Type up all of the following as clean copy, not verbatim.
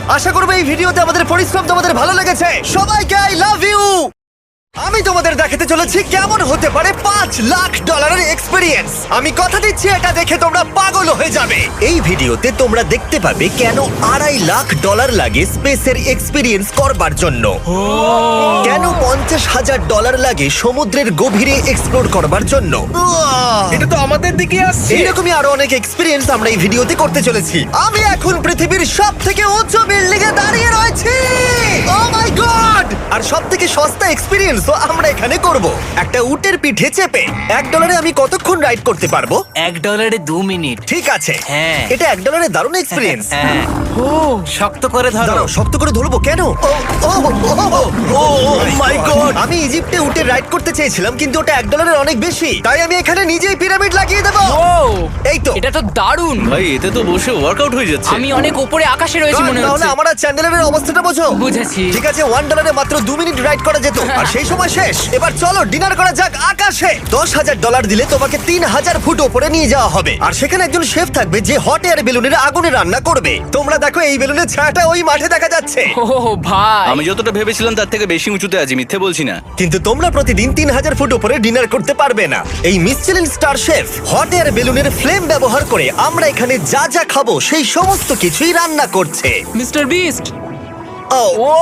আশা করবো এই ভিডিওতে আমাদের পরিশ্রম তোমাদের ভালো লেগেছে। সবাইকে আই লাভ ইউ। আমি তোমাদের দেখাতে চলেছি কেমন হতে পারে $5 লাখ এক্সপিরিয়েন্স। আমি কথা দিচ্ছি এটা দেখে তোমরা পাগল হয়ে যাবে। এই ভিডিওতে তোমরা দেখতে পাবে কেন $2.5 লাখ লাগে স্পেসের এক্সপিরিয়েন্স করবার জন্য, কেন $50,000 লাগে সমুদ্রের গভীরে এক্সপ্লোর করবার জন্য। এটা তো আমাদের দিকে আসছে। এইরকমই আরো অনেক এক্সপিরিয়েন্স আমরা এই ভিডিওতে করতে চলেছি। আমি এখন পৃথিবীর সব থেকে উঁচু বিল্ডিং এ দাঁড়িয়ে রয়েছি। ও মাই গড! আর সব থেকে সস্তা এক্সপিরিয়েন্স আমরা এখানে করব একটা উটের পিঠে চেপে। $1 আমি কতক্ষণ রাইড করতে পারবো? $1 2 মিনিট। ঠিক আছে, হ্যাঁ। এটা $1 দারুণ এক্সপিরিয়েন্স। হ্যাঁ। ও শক্ত করে ধরো। দাঁড়াও, শক্ত করে ধরবো কেন? ও মাই গড! আমি ইজিপ্টে উটে রাইড করতে চেয়েছিলাম, কিন্তু ওটা $1 অনেক বেশি, তাই আমি এখানে নিজেই পিরামিড লাগিয়ে দেবো। ও এই তো। এটা তো দারুণ। ভাই এতে তো বসে ওয়ার্কআউট হয়ে যাচ্ছে। আমি অনেক উপরে আকাশে রয়েছি মনে তাহলে হচ্ছে। আমার আর চ্যান্ডেলের অবস্থাটা বোঝো। বুঝেছি। ঠিক আছে, $1 মাত্র 2 মিনিট রাইড করা যেত, আর সেই সময় শেষ। এবার চলো ডিনার করা যাক আকাশে। $10,000 দিলে তোমাকে 3000 ফুট উপরে নিয়ে যাওয়া হবে, আর সেখানে একজন শেফ থাকবে যে হট এয়ার বেলুনের আগুনে রান্না করবে। তোমরা দেখো এই বেলুনের ছায়াটা ওই মাঠে দেখা যাচ্ছে। ও ভাই, আমি যতটা ভেবেছিলাম তার থেকে বেশি উঁচুতে আছি, মিথ্যে বলছি না। কিন্তু তোমরা প্রতিদিন 3000 ফুট উপরে ডিনার করতে পারবে না। এই Michelin star chef hot air বেলুনের ফ্লেম ব্যবহার করে আমরা এখানে যা যা খাবো সেই সমস্ত কিছুই রান্না করছে। Mister beast. ও ও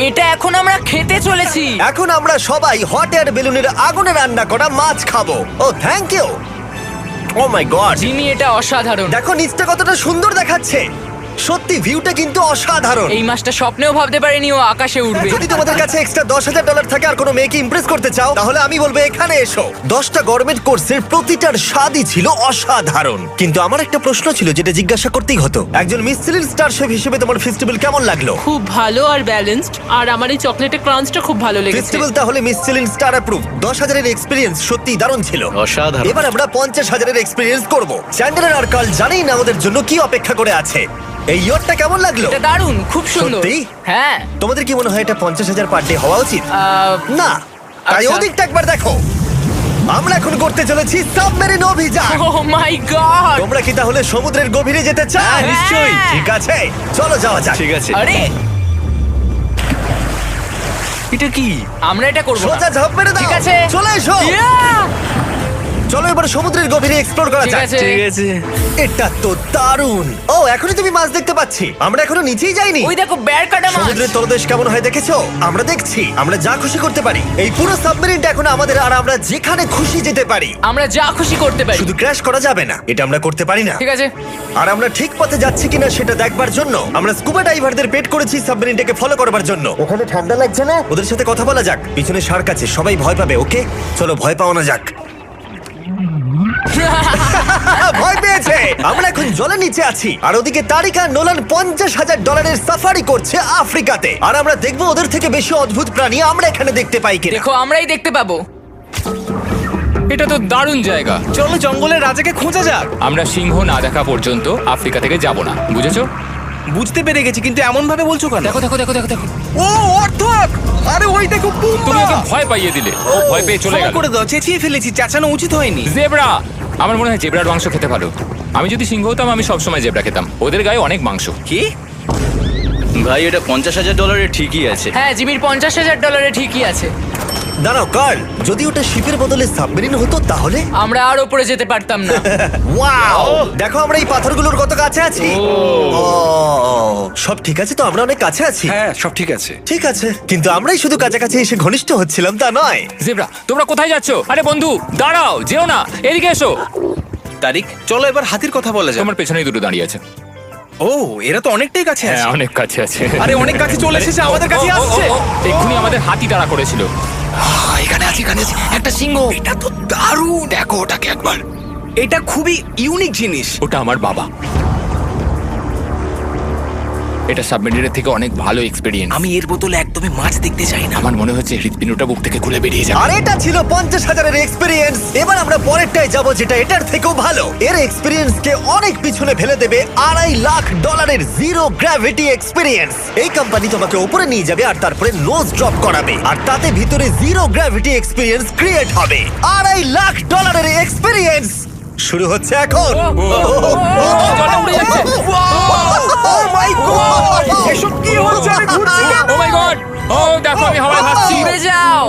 এটা এখন আমরা খেতে চলেছি। এখন আমরা সবাই হট এয়ার বেলুনের আগুনে রান্না করা মাছ খাবো। Oh thank you. Oh my god, Jimmy এটা অসাধারণ। দেখো নিচটা কতটা সুন্দর দেখাচ্ছে। সত্যি ভিউটা কিন্তু অসাধারণ। এই মাসটা স্বপ্নেও ভাবতে পারিনি ও আকাশে উঠবে। যদি তোমাদের কাছে এক্সট্রা $10,000 থাকে আর কোনো মেয়েকে ইমপ্রেস করতে চাও, তাহলে আমি বলবো এখানে এসো। 10টা গরমেট কোর্সের প্রতিটার স্বাদই ছিল অসাধারণ। কিন্তু আমার একটা প্রশ্ন ছিল যেটা জিজ্ঞাসা করতেই হতো, একজন মিশেলিন স্টার শেফ হিসেবে তোমার ফেস্টিভ্যাল কেমন লাগলো? খুব ভালো আর ব্যালেন্সড, আর আমার এই চকলেটের ক্রাঞ্চটা খুব ভালো লেগেছে। ফেস্টিভ্যাল তাহলে মিশেলিন স্টার অ্যাপ্রুভ। 10,000 এক্সপিরিয়েন্স সত্যি দারুণ ছিল। অসাধারণ। এবার আমরা 50,000 এক্সপিরিয়েন্স করব। চ্যান্ডেলার আর কার্ল জানেই না আমাদের জন্য কি অপেক্ষা করে আছে। এই ইয়টটা কেমন লাগলো? এটা দারুণ, খুব সুন্দর। সত্যি? হ্যাঁ। তোমাদের কি মনে হয় এটা 50,000 পার ডে হওয়া উচিত? না, তাই আচ্ছা। ওদিকটা একবার দেখো। আমরা এখন করতে চলেছি সাবমেরিন অভিযান। ও মাই গড। তোমরা কি তাহলে সমুদ্রের গভীরে যেতে চাও? হ্যাঁ, নিশ্চয়ই। ঠিক আছে, চলো যাওয়া যাক। ঠিক আছে। আরে এটা কি? আমরা এটা করব না। সোজা ঝাঁপ মেরে দাও। ঠিক আছে। চলে এসো। Yeah! চলো এবার সমুদ্রের গভীরে এক্সপ্লোর করা ঠিক যাক। আছে। ঠিক আছে। এটা তো দারুণ। ও এখনই তুমি মাছ দেখতে পাচ্ছি, আমরা এখনো নিচেই যাইনি। ওই দেখো বের কাটা মাছ। সমুদ্রের তলদেশ কেমন হয় দেখেছো? আমরা দেখছি, আমরা যা খুশি করতে পারি। এই পুরো সাবমেরিনটা এখন আমাদের, আর আমরা যেখানে খুশি যেতে পারি। আমরা যা খুশি করতে পারি। শুধু ক্র্যাশ করা যাবে না, এটা আমরা করতে পারি না। ঠিক আছে। আর আমরা ঠিক পথে যাচ্ছি কিনা সেটা দেখবার জন্য আমরা স্কুবা ডাইভারদের পেড করেছি সাবমেরিনটাকে ফলো করবার জন্য। ওখানে ঠান্ডা লাগছে না? ওদের সাথে কথা বলা যাক। পিছনে শার্ক আছে, সবাই ভয় পাবে। ওকে চলো ভয় পাও না যাক। ভয় পেয়েছে। আমরা এখন জলের নিচে আছি, আর ওদিকে তারিকা নোলান $50,000 সাফারি করছে আফ্রিকাতে। আর আমরা দেখবো ওদের থেকে বেশি অদ্ভুত প্রাণী আমরা এখানে দেখতে পাই কিনা। দেখো আমরাই দেখতে পাবো। এটা তো দারুণ জায়গা। চলো জঙ্গলের রাজাকে খোঁজা যাক। আমরা সিংহ না দেখা পর্যন্ত আফ্রিকা থেকে যাব না, বুঝেছো? বুঝতে পেরে গেছি, কিন্তু এমন ভাবে বলছো কেন? দেখো দেখো দেখো দেখো দেখো, ও অর্থক! আরে ওই দেখো পুম্বা! তুমি ওকে ভয় পাইয়ে দিলে, ও ভয় পেয়ে চলে ক্ষমা গেল। করে দাও, চেঁচিয়ে ফেলেছি, চাচানো উচিত হয়নি। জেব্রা, আমার মনে হয় জেব্রার মাংস খেতে ভালো। আমি যদি সিংহ হতাম আমি সবসময় জেব্রা খেতাম, ওদের গায়ে অনেক মাংস। কি ভাই, এটা $50,000 ঠিকই আছে। হ্যাঁ, জিমির $50,000 ঠিকই আছে। দাঁড়াও কার্ল, যদি ওটা শিপের বদলে সাবমেরিন হতো তাহলে? আমরা আর উপরে যেতে পারতাম না। ওয়াও, দেখো আমরা এই পাথরগুলোর কত কাছে আছি। ও, সব ঠিক আছে তো? আমরা অনেক কাছে আছি। হ্যাঁ, সব ঠিক আছে। ঠিক আছে, কিন্তু আমরাই শুধু কাছাকাছি এসে ঘনিষ্ঠ হচ্ছিলাম তা নয়। জেব্রা, তোমরা কোথায় যাচ্ছো? আরে বন্ধু দাঁড়াও, যেও না, এদিকে এসো। তারিক, চলো এবার হাতির কথা বলা যাক। তোমার পেছনেই দুটো দাঁড়িয়ে আছে। ও, এরা তো অনেকটাই কাছে হ্যাঁ, আছে। অনেক কাছে আছে। আরে অনেক কাছে চলে এসেছে, আমাদের কাছে ও, ও, ও, আসছে। ও, এক্ষুনি আমাদের হাতি তাড়া করেছিল। এখানে আছে একটা সিংহ। এটা তো দারুণ, দেখো ওটাকে একবার। এটা খুবই ইউনিক জিনিস। ওটা আমার বাবা। এটা সাবমেরিনের থেকে অনেক ভালো এক্সপেরিয়েন্স। আমি এর বদলে একদমই মাছ দেখতে চাই না। আমার মনে হচ্ছে হৃৎপিণ্ডটা বুক থেকে খুলে বেরিয়ে যাবে। আর এটা ছিল 50,000 এক্সপিরিয়েন্স। এবার আমরা পরেরটায় যাব যেটা এটার থেকেও ভালো। এর এক্সপিরিয়েন্স কে অনেক পিছনে ফেলে দেবে $2.5 লাখ জিরো গ্র্যাভিটি এক্সপিরিয়েন্স। এই কোম্পানি তোমাকে উপরে নিয়ে যাবে আর তারপরে নোজ ড্রপ করাবে, আর তাতে ভিতরে জিরো গ্র্যাভিটি এক্সপিরিয়েন্স ক্রিয়েট হবে। $2.5 লাখ এক্সপিরিয়েন্স শুরু হচ্ছে এখন। জলে উড়ে যাচ্ছে। Oh my God! এসব কি হচ্ছে? আমি ঘুরছি কেন? ও মাই গড! ও দেখো আমি হাওয়ায় ভাসছি। উড়ে যাও।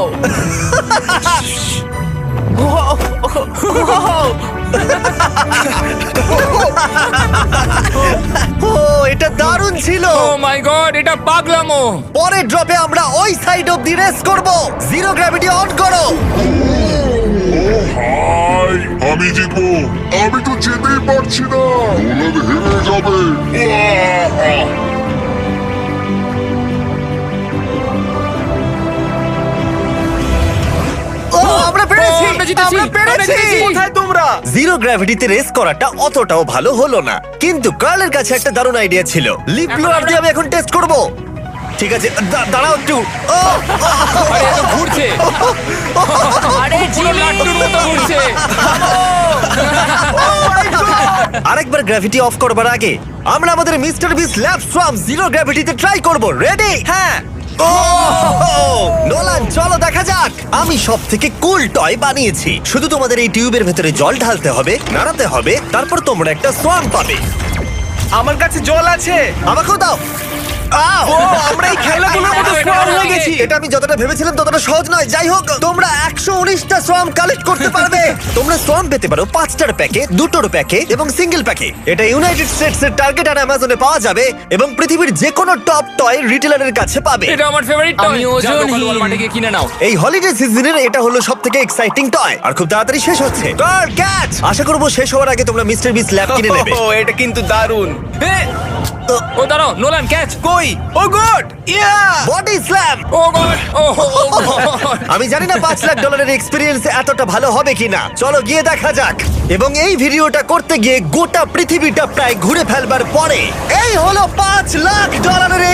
ও এটা দারুণ ছিল। ও মাই গড, এটা পাগলামো। পরের ড্রপে আমরা ওই সাইড অফ দি রেস করব। জিরো গ্র্যাভিটি অন করো। হাই, আমি জিতবো। আমি তো যেতেই পারছি না, নোলান হেরে যাবে। ও আমরা পেরেছি, আমরা জিতেছি, আমরা আমরা পেরেছি। জিতেছি। কোথায় তোমরা? জিরো গ্র্যাভিটিতে রেস করাটা অতটাও ভালো হলো না, কিন্তু কার্লের কাছে একটা দারুণ আইডিয়া ছিল। লিপ ব্লোয়ার দিয়ে আমি এখন টেস্ট করব। ঠিক আছে, দাঁড়াও একটু। ও, আরে এত ঘুরছে, আরে জিমি, লাট্টুর মতো ঘুরছে। আরেকবার গ্র্যাভিটি অফ করবার আগে আমরা আমাদের মিস্টার বিস ল্যাব সোয়াম জিরো গ্র্যাভিটিতে ট্রাই করব। রেডি? হ্যাঁ। ও নোলান, চলো দেখা যাক। আমি সব থেকে কুল টয় বানিয়েছি। শুধু তোমাদের এই টিউবের ভেতরে জল ঢালতে হবে, নাড়াতে হবে, তারপর তোমরা একটা সোয়াম পাবে। আমার কাছে জল আছে। আমাকেও দাও। আও! ও, আমরা এই খেলাগুলোর মতো স্ট্রং হয়ে গেছি। এটা আমি যতটা ভেবেছিলাম ততটা সহজ নয়। যাই হোক, তোমরা 119টা সোয়াম কালেক্ট করতে পারবে। তোমরা সোয়াম পেতে পারো 5টার প্যাকে, 2টোর প্যাকে এবং সিঙ্গেল প্যাকে। এটা ইউনাইটেড স্টেটস এর টার্গেট আর অ্যামাজনে পাওয়া যাবে এবং পৃথিবীর যে কোনো টপ টয় রিটেলারের কাছে পাবে। এটা আমার ফেভারিট টয়। আমি ওজনহীন। ওয়ালমার্টে গিয়ে কিনে নাও। এই হলিডে সিজনের এটা হলো সবথেকে এক্সাইটিং টয় আর খুব তাড়াতাড়ি শেষ হচ্ছে। কার ক্যাচ! আশা করব শেষ হওয়ার আগে তোমরা মিস্টার বিস ল্যাব কিনে নেবে। ও, এটা কিন্তু দারুণ। ও দাঁড়াও, নোলান ক্যাচ। কই? Oh god! Yeah! Body slam! Oh god, oh god. আমি জানি না $5 লাখ এক্সপেরিয়েন্স এতটা ভালো হবে কিনা। চলো গিয়ে দেখা যাক। এবং এই ভিডিওটা করতে গিয়ে গোটা পৃথিবীটা প্রায় ঘুরে ফেলবার পরে এই হলো $5 লাখ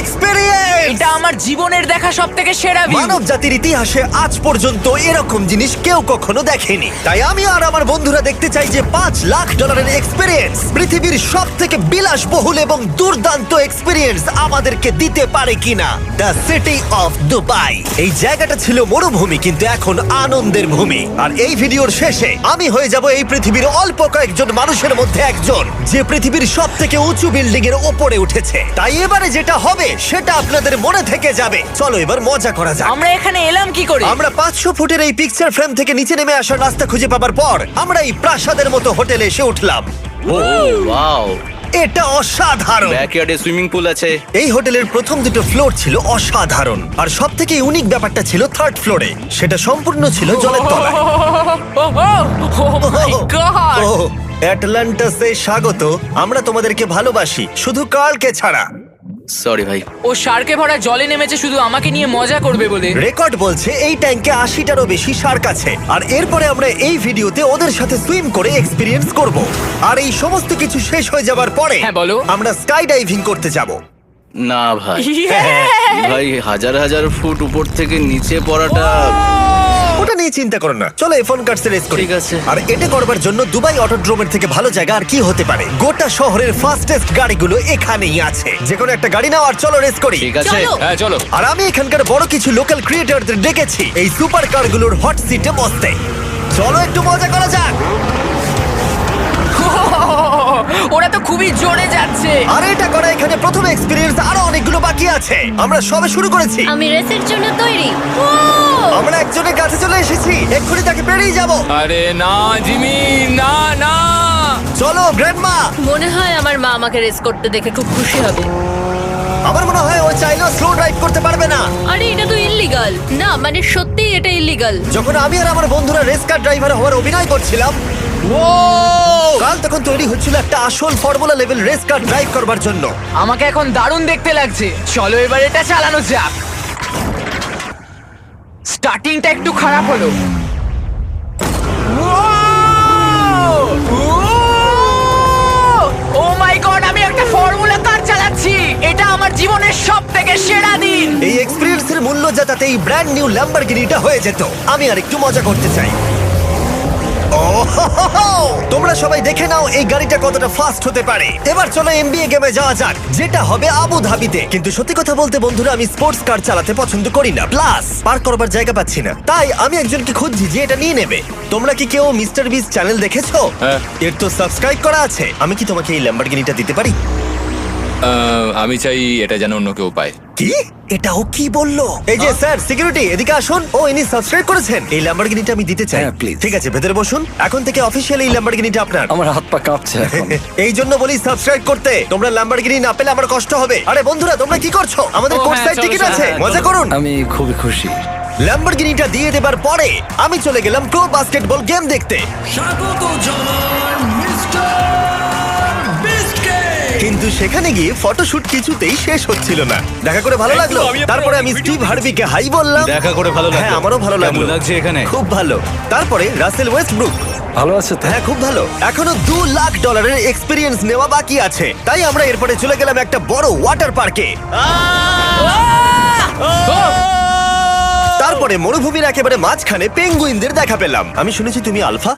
এক্সপেরিয়েন্স। এটা আমার জীবনের দেখা সবথেকে সেরা ভিউ। মানব জাতির ইতিহাসে আজ পর্যন্ত এরকম জিনিস কেউ কখনো দেখেনি। তাই আমি আর আমার বন্ধুরা দেখতে চাই যে $5 লাখ এক্সপেরিয়েন্স, পৃথিবীর সব থেকে বিলাসবহুল এবং দুর্দান্ত এক্সপেরিয়েন্স আমাদেরকে দিতে পারে কিনা। The city of Dubai. এই জায়গাটা ছিল মরুভূমি, কিন্তু এখন আনন্দের ভূমি। আর এই ভিডিওর শেষে আমি হয়ে যাব এই পৃথিবীর অল্প কয়েকজন মানুষের মধ্যে একজন, যে পৃথিবীর সব থেকে উঁচু বিল্ডিং এর ওপরে উঠেছে। তাই এবারে যেটা হবে সেটা আপনাদের মনে থেকে যাবে। চলো এবার মজা করা যাক। আমরা এখানে এলাম কি করে? আমরা 500 ফুটের এই পিকচার ফ্রেম থেকে নিচে নেমে আসার রাস্তা খুঁজে পাবার পর আমরা এই প্রাসাদের মতো হোটেলে এসে উঠলাম। ওয়াও, এটা অসাধারণ। ব্যাকইয়ার্ডে সুইমিং পুল আছে। এই হোটেলের প্রথম দুটো ফ্লোর ছিল অসাধারণ, আর সব থেকে ইউনিক ব্যাপারটা ছিল থার্ড ফ্লোরে। সেটা সম্পূর্ণ ছিল জলের তলায়। ও মাই গড! ও অ্যাটলান্টাসে স্বাগত। আমরা তোমাদেরকে ভালোবাসি, শুধু কার্লকে ছাড়া। সরি ভাই। ও শার্কে ভরা জলে নেমেছে শুধু আমাকে নিয়ে মজা করবে বলে। রেকর্ড বলছে এই ট্যাঙ্কে 80টারও বেশি শার্ক আছে। আর এরপরে আমরা এই ভিডিওতে ওদের সাথে সুইম করে এক্সপেরিয়েন্স করব। আর এই সমস্ত কিছু শেষ হয়ে যাবার পরে হ্যাঁ, বলো। আমরা স্কাই ডাইভিং করতে যাব। না ভাই, ভাই হাজার হাজার ফুট উপর থেকে নিচে পড়াটা। ওটা নিয়ে চিন্তা করো না, চলো ফোন কার্ডসে রেস করি। ঠিক আছে। আর এটা করবার জন্য দুবাই অটোড্রোমের থেকে ভালো জায়গা আর কি হতে পারে। গোটা শহরের ফাস্টেস্ট গাড়িগুলো এখানেই আছে। যে কোনো একটা গাড়ি নাও আর চলো রেস করি। ঠিক আছে। হ্যাঁ চলো। আর আমি এখানকার বড় কিছু লোকাল ক্রিয়েটরদের ডেকেছি এই সুপার কারগুলোর হট সিটে বসতে। চলো একটু মজা করা যাক। ওরা তো খুবই জোরে যাচ্ছে। আর এটা করা এখানে প্রথম এক্সপেরিয়েন্স, আরো অনেকগুলো বাকি আছে। আমরা সবে শুরু করেছি। আমি রেসের জন্য তৈরি। আমরা একজনের কাছে চলে এসেছি, এক্ষুনি তাকে পেরিয়ে যাব। আরে না জিমি, না না। চলো গ্র্যান্ডমা। মনে হয় আমার মা আমাকে রেস করতে দেখে খুব খুশি হবে। আমার মনে হয় ও চাইলেও স্লো ড্রাইভ করতে পারবে না। আরে এটা তো ইল্লিগাল। না মানে সত্যিই এটা ইল্লিগাল। যখন আমি আর আমার বন্ধুরা রেস কার ড্রাইভার হওয়ার অভিনয় করছিলাম, কাল তখন তৈরি হচ্ছিল একটা আসল formula level race car drive করবার জন্য। আমাকে এখন দারুণ দেখতে লাগছে। চলো এবার এটা চালানো যাক। স্টার্টিংটা একটু খারাপ হলো। ও মাই গড, আমি একটা ফর্মুলা কার চালাচ্ছি। এটা আমার জীবনের সবথেকে সেরা দিন। এই এক্সপেরিয়েন্সের মূল্য যা, তাতে এই ব্র্যান্ড নিউ ল্যাম্বরগিনিটা হয়ে যেত। আমি আর একটু মজা করতে চাই। তোমরা সবাই দেখে নাও এই গাড়িটা কতটা ফাস্ট হতে পারে। এবার চলো এমবিএ গেমে যাওয়া যাক, যেটা হবে আবু ধাবিতে। কিন্তু সত্যি কথা বলতে বন্ধুরা, আমি স্পোর্টস কার চালাতে পছন্দ করি না, প্লাস পার্ক করবার জায়গা পাচ্ছি না। তাই আমি একজনকে খুঁজছি যে এটা নিয়ে নেবে। তোমরা কি কেউ মিস্টার বিস চ্যানেল দেখেছো? হ্যাঁ। এর তো সাবস্ক্রাইব করা আছে। আমি কি তোমাকে এই ল্যাম্বরগিনিটা দিতে পারি? আমি চাই এটা যেন অন্য কেউ পায়। কি এটা ও কি বললো? এই যে স্যার সিকিউরিটি এদিকে আসুন। ও ইনি সাবস্ক্রাইব করেছেন। এই ল্যাম্বরগিনিটা আমি দিতে চাই। হ্যাঁ, please. ঠিক আছে ভেতরে বসুন। এখন থেকে অফিসিয়ালি এই ল্যাম্বরগিনিটা আপনার। আমার হাত পা কাঁপছে এখন। এই জন্য বলি সাবস্ক্রাইব করতে। তোমরা ল্যাম্বরগিনি না পেলে আমার কষ্ট হবে। আরে বন্ধুরা তোমরা কি করছো? আমাদের ও, কোর্স হ্যাঁ, সাইড চলো, টিকিট চলো, আছে, হ্যাঁ, মজা চলো। করুন। আমি খুবই খুশি। ল্যাম্বরগিনিটা দিয়ে দেবার পরে আমি চলে গেলাম প্রো বাস্কেটবল গেম দেখতে। কিন্তু সেখানে গিয়ে ফটোশুট কিছুতেই শেষ হচ্ছিল না। দেখা করে ভালো লাগলো। তারপরে আমি স্টিভ হার্ভিকে হাই বললাম। দেখা করে ভালো লাগলো। হ্যাঁ আমারও ভালো লাগলো। কেমন লাগছে এখানে? খুব ভালো। তারপরে রাসেল ওয়েস্টব্রুক। ভালো আছে তো? হ্যাঁ খুব ভালো। এখনো $2 লাখ এক্সপিরিয়েন্স নেওয়া বাকি আছে। তাই আমরা এরপরে চলে গেলাম একটা বড় ওয়াটার পার্কে। তারপরে মরুভূমির একেবারে মাঝখানে পেঙ্গুইনদের দেখা পেলাম। আমি শুনেছি তুমি আলফা।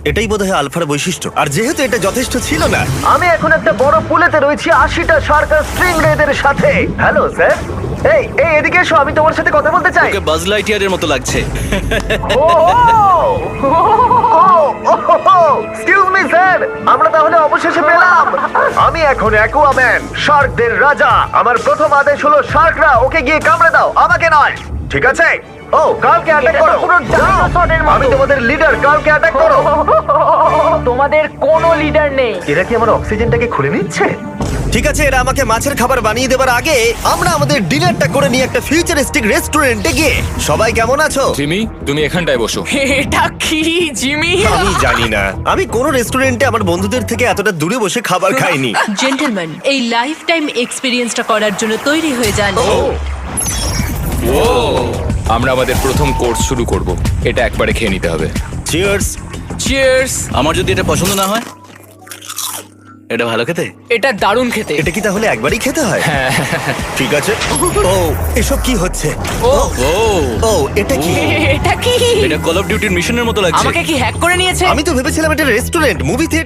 এটাই বোধহয় আলফার বৈশিষ্ট্য। আর যেহেতু এটা যথেষ্ট ছিল না, আমি এখন একটা বড় পুলেতে রয়েছি 80টা সার্কাস স্ট্রিংরেদের সাথে। Hello sir. এই এই এদিকে এসো, আমি তোমার সাথে কথা বলতে চাই। ওকে বাজ লাইটইয়ারের মতো লাগছে। এক্সকিউজ মি স্যার, আমরা তাহলে অবশেষে পেলাম। আমি এখন অ্যাকুয়াম্যান, শার্কদের রাজা। আমার প্রথম আদেশ হলো শার্করা ওকে গিয়ে কামড়ে দাও, আমাকে নয়। ঠিক আছে? ও কালকে অ্যাটাক করো। আমি তোমাদের লিডার, কালকে অ্যাটাক করো। তোমাদের কোনো লিডার নেই। এরা কি আমার অক্সিজেনটাকে খুলে নিচ্ছে? ঠিক আছে, এরা আমাকে মাছের খাবার বানিয়ে দেবার আগে আমরা আমাদের ডিনারটা করে নিয়ে একটা ফিউচারিস্টিক রেস্টুরেন্টে গিয়ে। সবাই কেমন আছো? জিমি, তুমি এখানটায় বসো। এটা কি জিমি? আমি জানি না, আমি কোন রেস্টুরেন্টে আমার বন্ধুদের থেকে এতটা দূরে বসে খাবার খাইনি। জেন্টলম্যান, এই লাইফ টাইম এক্সপিরিয়েন্সটা করার জন্য তৈরি হয়ে যান। আমরা আমাদের প্রথম কোর্স শুরু করব। এটা একবারে খেয়ে নিতে হবে। চিয়ার্স। চিয়ার্স। আমার যদি এটা পছন্দ না হয়? এটা ভালো খেতে? এটা দারুণ খেতে। এটা কি তাহলে একবারই খেতে হয়? ঠিক আছে। ও এসব কি হচ্ছে? ও ও ও এটা কি? এটা কি? এটা কল অফ ডিউটির মিশনের মতো লাগছে। আমাকে কি হ্যাক করে নিয়েছে? আমি তো ভেবেছিলাম এটা রেস্টুরেন্ট, মুভি